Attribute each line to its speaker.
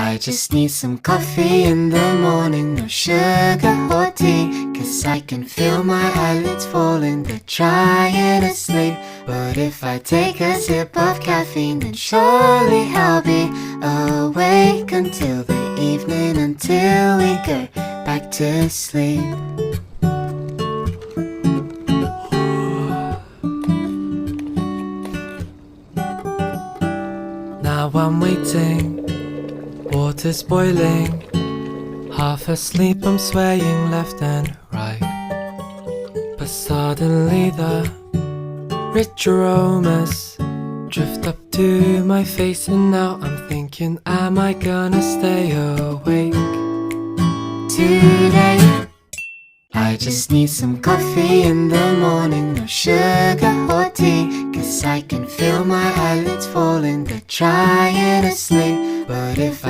Speaker 1: I just need some coffee in the morning, no sugar or tea, 'cause I can feel my eyelids falling, they're trying to sleep. But if I take a sip of caffeine, then surely I'll be awake until the evening, until we go back to sleep. Now I'm waiting, water's boiling, half asleep I'm swaying left and right. But suddenly the rich aromas drift up to my face, and now I'm thinking, am I gonna stay awake today? I just need some coffee in the morning, no sugar or tea, 'cause I can feel my eyelids falling, they're trying to sleep. But if I